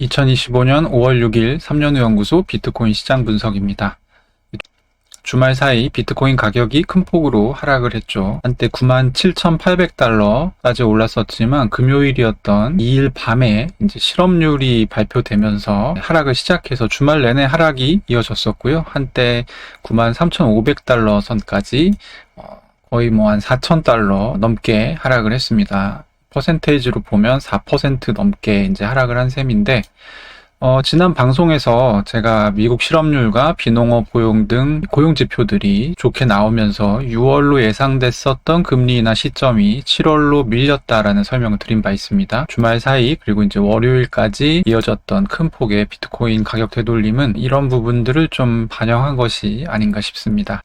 2025년 5월 6일 3년후 연구소 비트코인 시장 분석입니다. 주말 사이 비트코인 가격이 큰 폭으로 하락을 했죠. 한때 97,800달러까지 올랐었지만 금요일이었던 2일 밤에 이제 실업률이 발표되면서 하락을 시작해서 주말 내내 하락이 이어졌었고요. 한때 93,500달러 선까지 거의 한 4,000달러 넘게 하락을 했습니다. 퍼센테이지로 보면 4% 넘게 이제 하락을 한 셈인데, 지난 방송에서 제가 미국 실업률과 비농업 고용 등 고용 지표들이 좋게 나오면서 6월로 예상됐었던 금리 인하 시점이 7월로 밀렸다라는 설명을 드린 바 있습니다. 주말 사이 그리고 이제 월요일까지 이어졌던 큰 폭의 비트코인 가격 되돌림은 이런 부분들을 좀 반영한 것이 아닌가 싶습니다.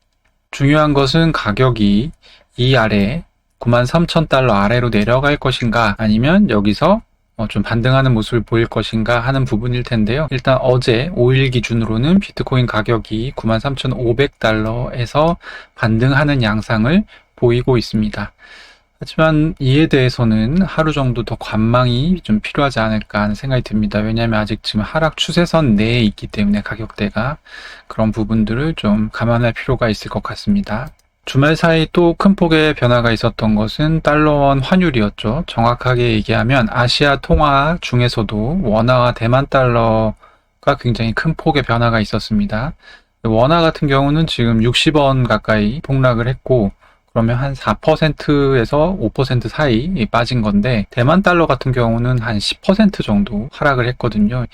중요한 것은 가격이 이 아래 93,000달러 아래로 내려갈 것인가 아니면 여기서 좀 반등하는 모습을 보일 것인가 하는 부분일 텐데요. 일단 어제 5일 기준으로는 비트코인 가격이 93,500달러에서 반등하는 양상을 보이고 있습니다. 하지만 이에 대해서는 하루 정도 더 관망이 좀 필요하지 않을까 하는 생각이 듭니다. 왜냐하면 아직 지금 하락 추세선 내에 있기 때문에 가격대가 그런 부분들을 좀 감안할 필요가 있을 것 같습니다. 주말 사이 또 큰 폭의 변화가 있었던 것은 달러원 환율이었죠. 정확하게 얘기하면 아시아 통화 중에서도 원화와 대만 달러가 굉장히 큰 폭의 변화가 있었습니다. 원화 같은 경우는 지금 60원 가까이 폭락을 했고, 그러면 한 4%에서 5% 사이 빠진 건데, 대만 달러 같은 경우는 한 10% 정도 하락을 했거든요.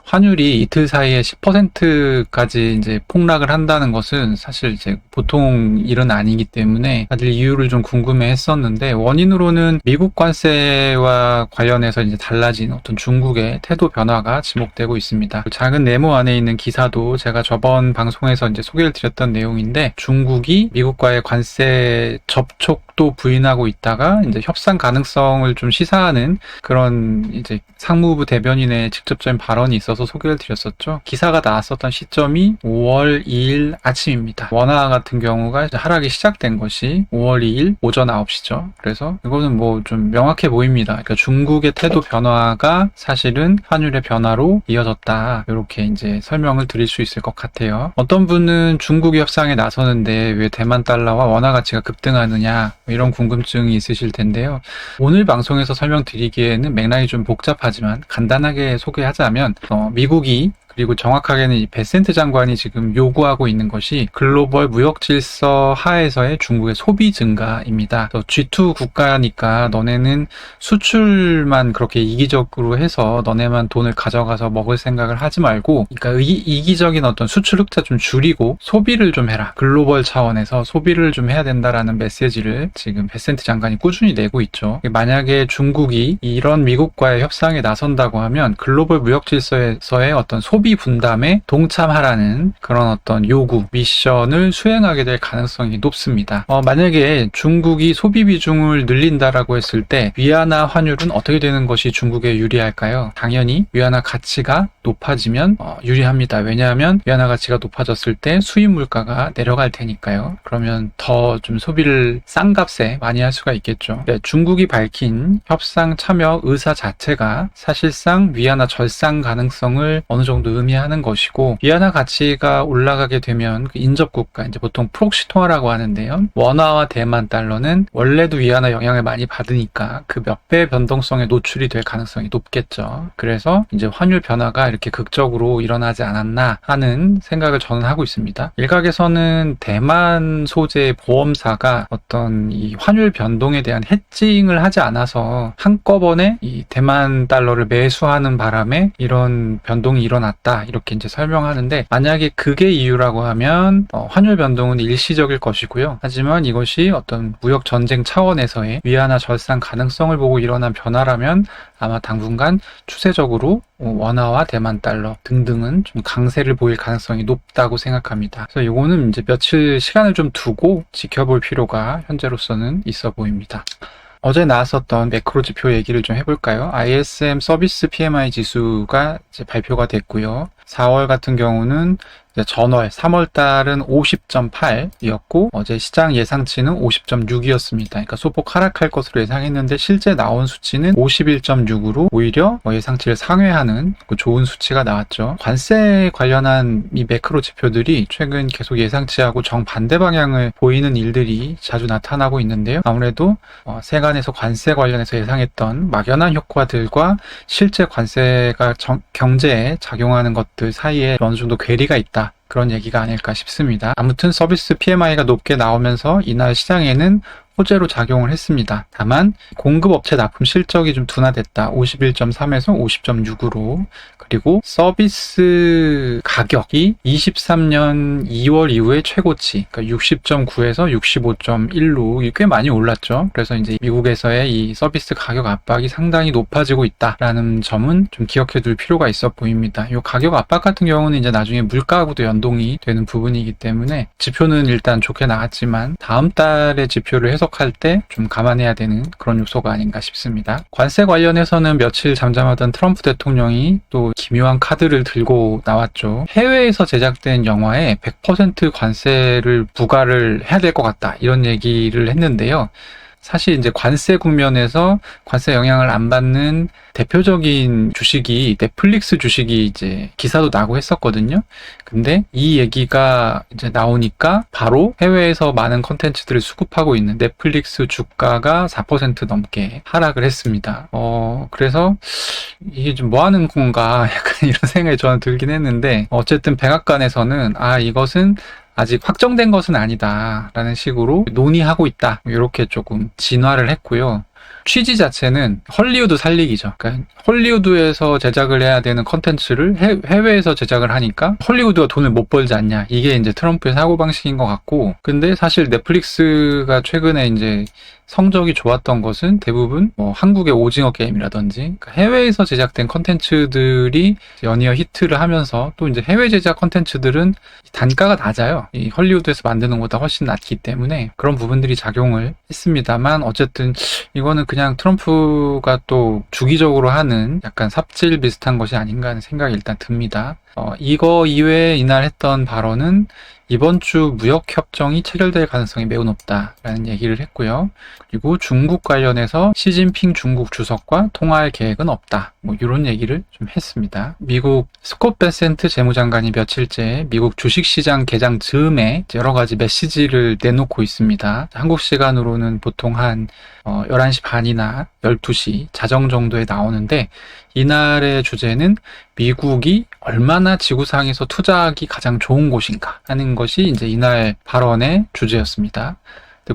환율이 이틀 사이에 10%까지 이제 폭락을 한다는 것은 사실 이제 보통 일은 아니기 때문에 다들 이유를 좀 궁금해 했었는데, 원인으로는 미국 관세와 관련해서 이제 달라진 어떤 중국의 태도 변화가 지목되고 있습니다. 작은 네모 안에 있는 기사도 제가 저번 방송에서 이제 소개를 드렸던 내용인데, 중국이 미국과의 관세 접촉도 부인하고 있다가 이제 협상 가능성을 좀 시사하는 그런 이제 상무부 대변인의 직접적인 발언이 있어서 소개를 드렸었죠. 기사가 나왔었던 시점이 5월 2일 아침입니다. 원화 같은 경우가 이제 하락이 시작된 것이 5월 2일 오전 9시죠. 그래서 이거는 뭐 좀 명확해 보입니다. 그러니까 중국의 태도 변화가 사실은 환율의 변화로 이어졌다. 이렇게 이제 설명을 드릴 수 있을 것 같아요. 어떤 분은 중국이 협상에 나서는데 왜 대만 달러와 원화 가치가 급등하느냐, 이런 궁금증이 있으실 텐데요. 오늘 방송에서 설명드리기에는 맥락이 좀 복잡하지만 간단하게 소개하자면, 미국이 그리고 정확하게는 이 베센트 장관이 지금 요구하고 있는 것이 글로벌 무역 질서 하에서의 중국의 소비 증가입니다. G2 국가니까 너네는 수출만 그렇게 이기적으로 해서 너네만 돈을 가져가서 먹을 생각을 하지 말고, 그러니까 이기적인 어떤 수출 흑자 좀 줄이고 소비를 좀 해라. 글로벌 차원에서 소비를 좀 해야 된다라는 메시지를 지금 베센트 장관이 꾸준히 내고 있죠. 만약에 중국이 이런 미국과의 협상에 나선다고 하면 글로벌 무역 질서에서의 어떤 소비 분담에 동참하라는 그런 어떤 요구, 미션을 수행하게 될 가능성이 높습니다. 만약에 중국이 소비 비중을 늘린다라고 했을 때 위안화 환율은 어떻게 되는 것이 중국에 유리할까요? 당연히 위안화 가치가 높아지면 유리합니다. 왜냐하면 위안화 가치가 높아졌을 때 수입 물가가 내려갈 테니까요. 그러면 더 좀 소비를 싼 값에 많이 할 수가 있겠죠. 네, 중국이 밝힌 협상 참여 의사 자체가 사실상 위안화 절상 가능성을 어느 정도 의미하는 것이고, 위안화 가치가 올라가게 되면 그 인접국가, 이제 보통 프록시 통화라고 하는데요. 원화와 대만 달러는 원래도 위안화 영향을 많이 받으니까 그 몇 배 변동성에 노출이 될 가능성이 높겠죠. 그래서 이제 환율 변화가 이렇게 극적으로 일어나지 않았나 하는 생각을 저는 하고 있습니다. 일각에서는 대만 소재의 보험사가 어떤 이 환율 변동에 대한 해칭을 하지 않아서 한꺼번에 이 대만 달러를 매수하는 바람에 이런 변동이 일어났다, 이렇게 이제 설명하는데, 만약에 그게 이유라고 하면 환율 변동은 일시적일 것이고요. 하지만 이것이 어떤 무역 전쟁 차원에서의 위안화 절상 가능성을 보고 일어난 변화라면 아마 당분간 추세적으로 원화와 대만 달러 등등은 좀 강세를 보일 가능성이 높다고 생각합니다. 그래서 이거는 이제 며칠 시간을 좀 두고 지켜볼 필요가 현재로서는 있어 보입니다. 어제 나왔었던 매크로 지표 얘기를 좀 해볼까요? ISM 서비스 PMI 지수가 이제 발표가 됐고요. 4월 같은 경우는 이제 전월 3월 달은 50.8이었고 어제 시장 예상치는 50.6이었습니다. 그러니까 소폭 하락할 것으로 예상했는데 실제 나온 수치는 51.6으로 오히려 예상치를 상회하는 좋은 수치가 나왔죠. 관세 관련한 이 매크로 지표들이 최근 계속 예상치하고 정반대 방향을 보이는 일들이 자주 나타나고 있는데요. 아무래도 세간에서 관세 관련해서 예상했던 막연한 효과들과 실제 관세가 경제에 작용하는 것들 사이에 어느 정도 괴리가 있다. 그런 얘기가 아닐까 싶습니다. 아무튼 서비스 PMI가 높게 나오면서 이날 시장에는 호재로 작용을 했습니다. 다만 공급업체 납품 실적이 좀 둔화됐다. 51.3에서 50.6으로. 그리고 서비스 가격이 23년 2월 이후에 최고치, 그러니까 60.9에서 65.1로 꽤 많이 올랐죠. 그래서 이제 미국에서의 이 서비스 가격 압박이 상당히 높아지고 있다라는 점은 좀 기억해 둘 필요가 있어 보입니다. 이 가격 압박 같은 경우는 이제 나중에 물가하고도 연동이 되는 부분이기 때문에 지표는 일단 좋게 나왔지만 다음 달의 지표를 해석할 때 좀 감안해야 되는 그런 요소가 아닌가 싶습니다. 관세 관련해서는 며칠 잠잠하던 트럼프 대통령이 또 기묘한 카드를 들고 나왔죠. 해외에서 제작된 영화에 100% 관세를 부과를 해야 될 것 같다. 이런 얘기를 했는데요. 사실 이제 관세 국면에서 관세 영향을 안 받는 대표적인 주식이 넷플릭스 주식이 이제 기사도 나고 했었거든요. 근데 이 얘기가 이제 나오니까 바로 해외에서 많은 컨텐츠들을 수급하고 있는 넷플릭스 주가가 4% 넘게 하락을 했습니다. 그래서 이게 좀 뭐 하는 건가 약간 이런 생각이 저는 들긴 했는데 어쨌든 백악관에서는 이것은 아직 확정된 것은 아니다 라는 식으로 논의하고 있다 이렇게 조금 진화를 했고요. 취지 자체는 헐리우드 살리기죠. 그러니까 헐리우드에서 제작을 해야 되는 컨텐츠를 해외에서 제작을 하니까 헐리우드가 돈을 못 벌지 않냐, 이게 이제 트럼프의 사고방식인 것 같고, 근데 사실 넷플릭스가 최근에 이제 성적이 좋았던 것은 대부분 한국의 오징어 게임이라든지 그러니까 해외에서 제작된 컨텐츠들이 연이어 히트를 하면서, 또 이제 해외 제작 컨텐츠들은 단가가 낮아요. 이 헐리우드에서 만드는 것보다 훨씬 낮기 때문에 그런 부분들이 작용을 했습니다만, 어쨌든 이거는 그냥 트럼프가 또 주기적으로 하는 약간 삽질 비슷한 것이 아닌가 하는 생각이 일단 듭니다. 이거 이외에 이날 했던 발언은 이번 주 무역협정이 체결될 가능성이 매우 높다라는 얘기를 했고요. 그리고 중국 관련해서 시진핑 중국 주석과 통화할 계획은 없다. 이런 얘기를 좀 했습니다. 미국 스콧 베센트 재무장관이 며칠째 미국 주식시장 개장 즈음에 여러 가지 메시지를 내놓고 있습니다. 한국 시간으로는 보통 한 11시 반이나 12시 자정 정도에 나오는데, 이날의 주제는 미국이 얼마나 지구상에서 투자하기 가장 좋은 곳인가 하는 것이 이제 이날 발언의 주제였습니다.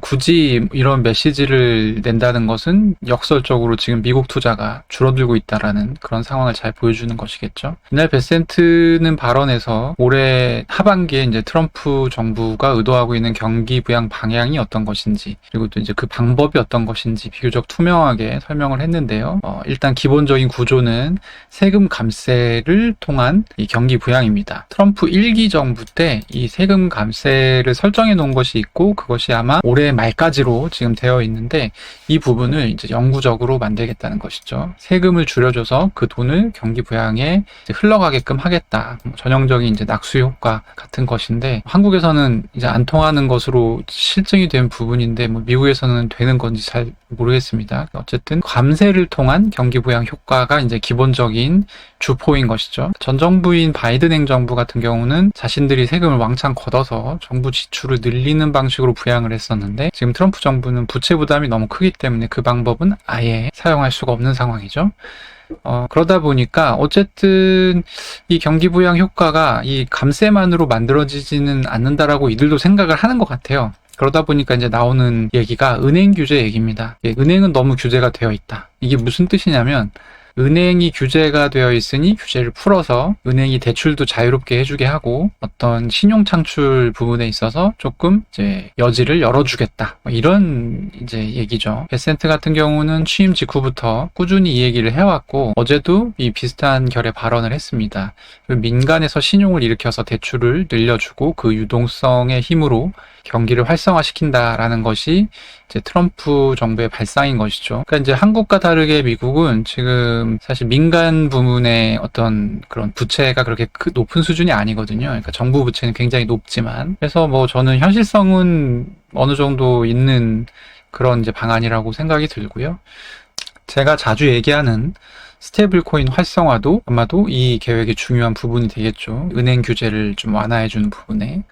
굳이 이런 메시지를 낸다는 것은 역설적으로 지금 미국 투자가 줄어들고 있다라는 그런 상황을 잘 보여주는 것이겠죠. 이날 베센트는 발언에서 올해 하반기에 이제 트럼프 정부가 의도하고 있는 경기 부양 방향이 어떤 것인지, 그리고 또 이제 그 방법이 어떤 것인지 비교적 투명하게 설명을 했는데요. 일단 기본적인 구조는 세금 감세를 통한 이 경기 부양입니다. 트럼프 1기 정부 때 이 세금 감세를 설정해 놓은 것이 있고, 그것이 아마 올해 말까지로 지금 되어 있는데, 이 부분을 이제 영구적으로 만들겠다는 것이죠. 세금을 줄여줘서 그 돈을 경기 부양에 흘러가게끔 하겠다. 전형적인 이제 낙수 효과 같은 것인데, 한국에서는 이제 안 통하는 것으로 실증이 된 부분인데, 미국에서는 되는 건지 잘 모르겠습니다. 어쨌든 감세를 통한 경기 부양 효과가 이제 기본적인 주포인 것이죠. 전 정부인 바이든 행정부 같은 경우는 자신들이 세금을 왕창 걷어서 정부 지출을 늘리는 방식으로 부양을 했었는데, 지금 트럼프 정부는 부채 부담이 너무 크기 때문에 그 방법은 아예 사용할 수가 없는 상황이죠. 그러다 보니까 어쨌든 이 경기 부양 효과가 이 감세만으로 만들어지지는 않는다라고 이들도 생각을 하는 것 같아요. 그러다 보니까 이제 나오는 얘기가 은행 규제 얘기입니다. 은행은 너무 규제가 되어 있다. 이게 무슨 뜻이냐면, 은행이 규제가 되어 있으니 규제를 풀어서 은행이 대출도 자유롭게 해주게 하고 어떤 신용 창출 부분에 있어서 조금 이제 여지를 열어주겠다, 이런 이제 얘기죠. 베센트 같은 경우는 취임 직후부터 꾸준히 이 얘기를 해왔고, 어제도 이 비슷한 결의 발언을 했습니다. 민간에서 신용을 일으켜서 대출을 늘려주고 그 유동성의 힘으로 경기를 활성화시킨다라는 것이 이제 트럼프 정부의 발상인 것이죠. 그러니까 이제 한국과 다르게 미국은 지금 지금 사실 민간 부문의 어떤 그런 부채가 그렇게 높은 수준이 아니거든요. 그러니까 정부 부채는 굉장히 높지만. 그래서 뭐 저는 현실성은 어느 정도 있는 그런 이제 방안이라고 생각이 들고요. 제가 자주 얘기하는 스테이블 코인 활성화도 아마도 이 계획의 중요한 부분이 되겠죠. 은행 규제를 좀 완화해주는 부분에.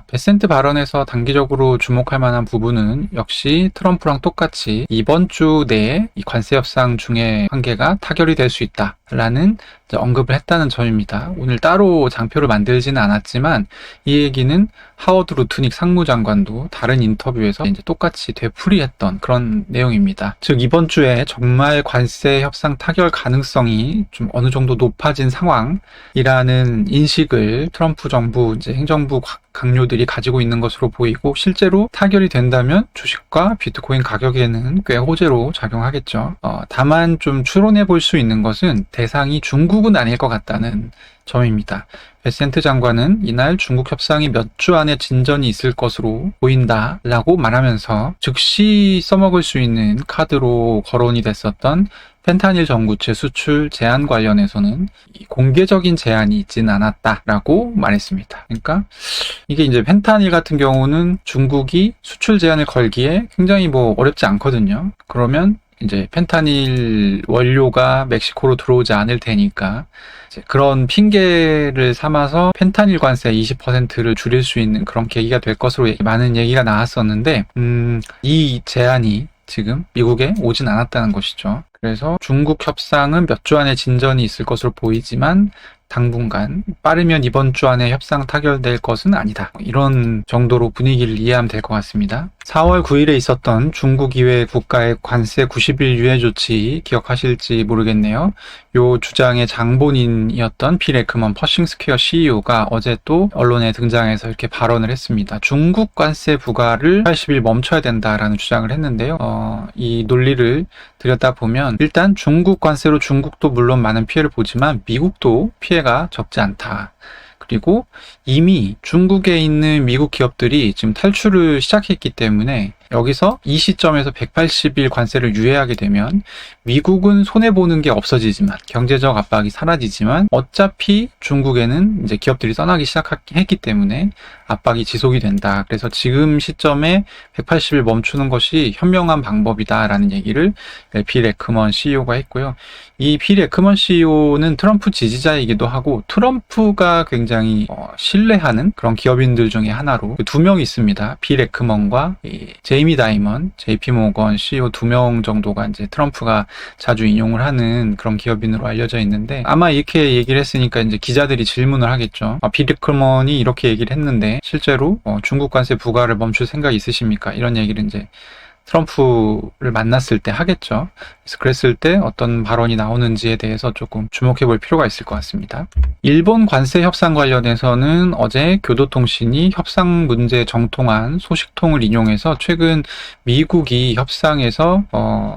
베센트 발언에서 단기적으로 주목할 만한 부분은 역시 트럼프랑 똑같이 이번 주 내에 이 관세 협상 중에 한 개가 타결이 될 수 있다라는 언급을 했다는 점입니다. 오늘 따로 장표를 만들지는 않았지만 이 얘기는 하워드 루트닉 상무장관도 다른 인터뷰에서 이제 똑같이 되풀이했던 그런 내용입니다. 즉 이번 주에 정말 관세 협상 타결 가능성이 좀 어느 정도 높아진 상황이라는 인식을 트럼프 정부 이제 행정부 강요들이 가지고 있는 것으로 보이고 실제로 타결이 된다면 주식과 비트코인 가격에는 꽤 호재로 작용하겠죠. 다만 좀 추론해 볼 수 있는 것은 대상이 중국은 아닐 것 같다는 점입니다. 베센트 장관은 이날 중국 협상이 몇 주 안에 진전이 있을 것으로 보인다라고 말하면서 즉시 써먹을 수 있는 카드로 거론이 됐었던 펜타닐 전구체 수출 제한 관련해서는 공개적인 제한이 있지는 않았다라고 말했습니다. 그러니까 이게 이제 펜타닐 같은 경우는 중국이 수출 제한을 걸기에 굉장히 뭐 어렵지 않거든요. 그러면 이제 펜타닐 원료가 멕시코로 들어오지 않을 테니까 이제 그런 핑계를 삼아서 펜타닐 관세 20%를 줄일 수 있는 그런 계기가 될 것으로 많은 얘기가 나왔었는데 이 제한이 지금 미국에 오진 않았다는 것이죠. 그래서 중국 협상은 몇 주 안에 진전이 있을 것으로 보이지만 당분간 빠르면 이번 주 안에 협상 타결될 것은 아니다. 이런 정도로 분위기를 이해하면 될 것 같습니다. 4월 9일에 있었던 중국 이외 국가의 관세 90일 유예 조치 기억하실지 모르겠네요. 요 주장의 장본인이었던 빌 에크먼 퍼싱 스퀘어 CEO가 어제 또 언론에 등장해서 이렇게 발언을 했습니다. 중국 관세 부과를 80일 멈춰야 된다라는 주장을 했는데요. 이 논리를 들여다보면 일단 중국 관세로 중국도 물론 많은 피해를 보지만 미국도 피해가 적지 않다. 그리고 이미 중국에 있는 미국 기업들이 지금 탈출을 시작했기 때문에 여기서 이 시점에서 180일 관세를 유예하게 되면 미국은 손해보는 게 없어지지만 경제적 압박이 사라지지만 어차피 중국에는 이제 기업들이 떠나기 시작했기 때문에 압박이 지속이 된다. 그래서 지금 시점에 180일 멈추는 것이 현명한 방법이다라는 얘기를 빌 에크먼 CEO가 했고요. 이 빌 에크먼 CEO는 트럼프 지지자이기도 하고 트럼프가 굉장히 신뢰하는 그런 기업인들 중에 하나로 두 명 있습니다. 빌 에크먼과 제이미 다이먼, JP 모건 CEO 2명 정도가 이제 트럼프가 자주 인용을 하는 그런 기업인으로 알려져 있는데 아마 이렇게 얘기를 했으니까 이제 기자들이 질문을 하겠죠. 빌 에크먼이 이렇게 얘기를 했는데 실제로 중국 관세 부과를 멈출 생각이 있으십니까? 이런 얘기를 이제 트럼프를 만났을 때 하겠죠. 그래서 그랬을 때 어떤 발언이 나오는지에 대해서 조금 주목해 볼 필요가 있을 것 같습니다. 일본 관세 협상 관련해서는 어제 교도통신이 협상 문제 정통한 소식통을 인용해서 최근 미국이 협상에서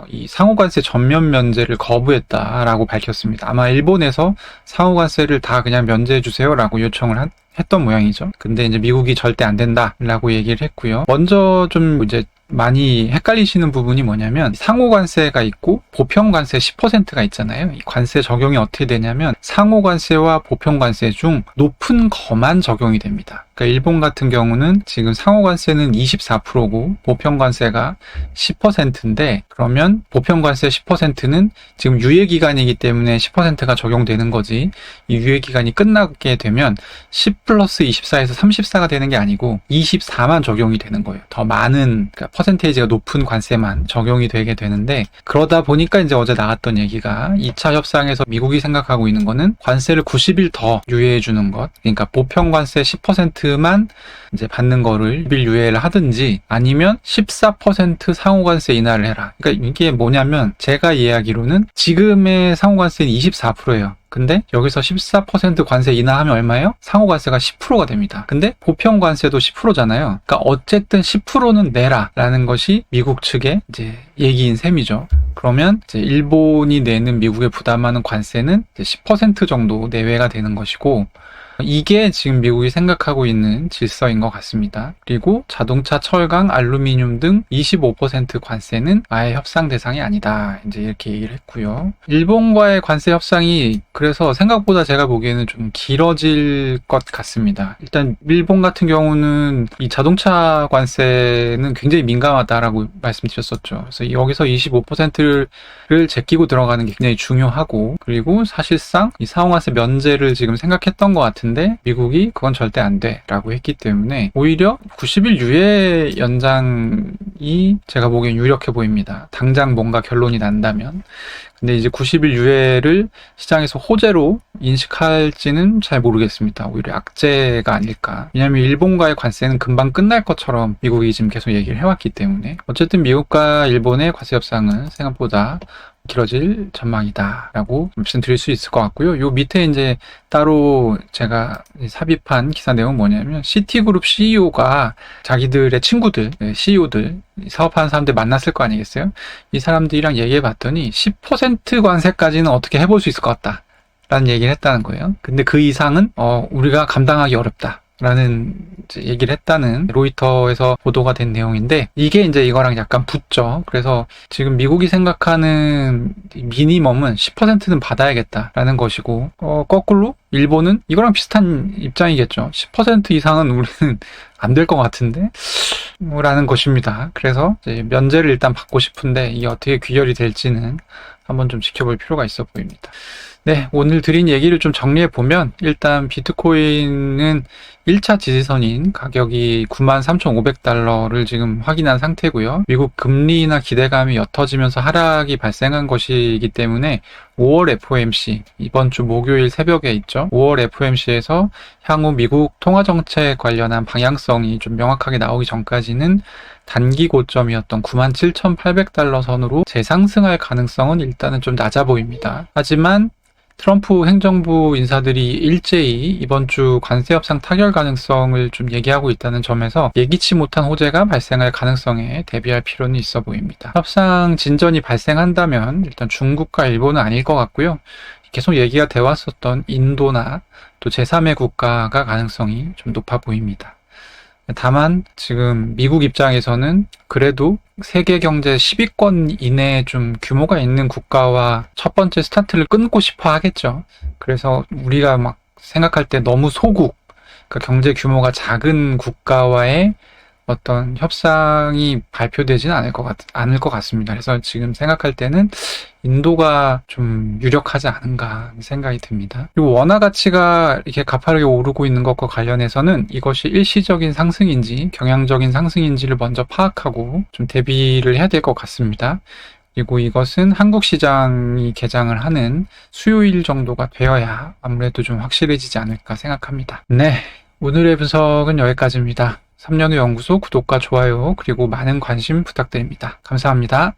이 상호관세 전면 면제를 거부했다라고 밝혔습니다. 아마 일본에서 상호관세를 다 그냥 면제해 주세요라고 요청을 했던 모양이죠. 근데 이제 미국이 절대 안 된다라고 얘기를 했고요. 먼저 좀 이제 많이 헷갈리시는 부분이 뭐냐면 상호관세가 있고 보편관세 10%가 있잖아요. 이 관세 적용이 어떻게 되냐면 상호관세와 보편관세 중 높은 거만 적용이 됩니다. 그러니까 일본 같은 경우는 지금 상호관세는 24%고 보편관세가 10%인데 그러면 보편관세 10%는 지금 유예기간이기 때문에 10%가 적용되는 거지 이 유예기간이 끝나게 되면 10 플러스 24에서 34가 되는 게 아니고 24만 적용이 되는 거예요. 더 많은 그러니까 퍼센테이지가 높은 관세만 적용이 되게 되는데 그러다 보니까 이제 어제 나왔던 얘기가 2차 협상에서 미국이 생각하고 있는 거는 관세를 90일 더 유예해 주는 것 그러니까 보편관세 10%만 이제 받는 거를 10일 유예를 하든지 아니면 14% 상호관세 인하를 해라. 그러니까 이게 뭐냐면 제가 이해하기로는 지금의 상호관세는 24%예요. 근데 여기서 14% 관세 인하하면 얼마예요? 상호관세가 10%가 됩니다. 근데 보편관세도 10%잖아요. 그러니까 어쨌든 10%는 내라라는 것이 미국 측의 이제 얘기인 셈이죠. 그러면 이제 일본이 내는 미국에 부담하는 관세는 이제 10% 정도 내외가 되는 것이고 이게 지금 미국이 생각하고 있는 질서인 것 같습니다. 그리고 자동차, 철강, 알루미늄 등 25% 관세는 아예 협상 대상이 아니다. 이제 이렇게 얘기를 했고요. 일본과의 관세 협상이 그래서 생각보다 제가 보기에는 좀 길어질 것 같습니다. 일단 일본 같은 경우는 이 자동차 관세는 굉장히 민감하다라고 말씀드렸었죠. 그래서 여기서 25%를 제끼고 들어가는 게 굉장히 중요하고, 그리고 사실상 이 상호관세 면제를 지금 생각했던 것 같은데 미국이 그건 절대 안 돼 라고 했기 때문에 오히려 90일 유예 연장이 제가 보기엔 유력해 보입니다. 당장 뭔가 결론이 난다면. 근데 이제 90일 유예를 시장에서 호재로 인식할지는 잘 모르겠습니다. 오히려 악재가 아닐까. 왜냐하면 일본과의 관세는 금방 끝날 것처럼 미국이 지금 계속 얘기를 해왔기 때문에. 어쨌든 미국과 일본의 관세 협상은 생각보다 길어질 전망이다 라고 말씀드릴 수 있을 것 같고요. 요 밑에 이제 따로 제가 삽입한 기사 내용은 뭐냐면, 시티그룹 CEO가 자기들의 친구들, CEO들, 사업하는 사람들 만났을 거 아니겠어요? 이 사람들이랑 얘기해 봤더니 10% 관세까지는 어떻게 해볼 수 있을 것 같다 라는 얘기를 했다는 거예요. 근데 그 이상은 우리가 감당하기 어렵다 라는 얘기를 했다는 로이터에서 보도가 된 내용인데, 이게 이제 이거랑 약간 붙죠. 그래서 지금 미국이 생각하는 미니멈은 10%는 받아야겠다라는 것이고, 거꾸로 일본은 이거랑 비슷한 입장이겠죠. 10% 이상은 우리는 안 될 것 같은데? 라는 것입니다. 그래서 이제 면제를 일단 받고 싶은데 이게 어떻게 귀결이 될지는 한번 좀 지켜볼 필요가 있어 보입니다. 네, 오늘 드린 얘기를 좀 정리해 보면, 일단 비트코인은 1차 지지선인 가격이 93,500달러를 지금 확인한 상태고요. 미국 금리나 기대감이 옅어지면서 하락이 발생한 것이기 때문에 5월 FOMC, 이번 주 목요일 새벽에 있죠. 5월 FOMC에서 향후 미국 통화정책 관련한 방향성이 좀 명확하게 나오기 전까지는 단기 고점이었던 97,800달러 선으로 재상승할 가능성은 일단은 좀 낮아 보입니다. 하지만 트럼프 행정부 인사들이 일제히 이번 주 관세 협상 타결 가능성을 좀 얘기하고 있다는 점에서 예기치 못한 호재가 발생할 가능성에 대비할 필요는 있어 보입니다. 협상 진전이 발생한다면 일단 중국과 일본은 아닐 것 같고요. 계속 얘기가 되어 왔었던 인도나 또 제3의 국가가 가능성이 좀 높아 보입니다. 다만 지금 미국 입장에서는 그래도 세계 경제 10위권 이내에 좀 규모가 있는 국가와 첫 번째 스타트를 끊고 싶어 하겠죠. 그래서 우리가 막 생각할 때 너무 소국, 그러니까 경제 규모가 작은 국가와의 어떤 협상이 발표되지는 않을 것 같습니다. 그래서 지금 생각할 때는 인도가 좀 유력하지 않은가 생각이 듭니다. 그리고 원화 가치가 이렇게 가파르게 오르고 있는 것과 관련해서는 이것이 일시적인 상승인지 경향적인 상승인지를 먼저 파악하고 좀 대비를 해야 될 것 같습니다. 그리고 이것은 한국 시장이 개장을 하는 수요일 정도가 되어야 아무래도 좀 확실해지지 않을까 생각합니다. 네, 오늘의 분석은 여기까지입니다. 3년후 연구소 구독과 좋아요 그리고 많은 관심 부탁드립니다. 감사합니다.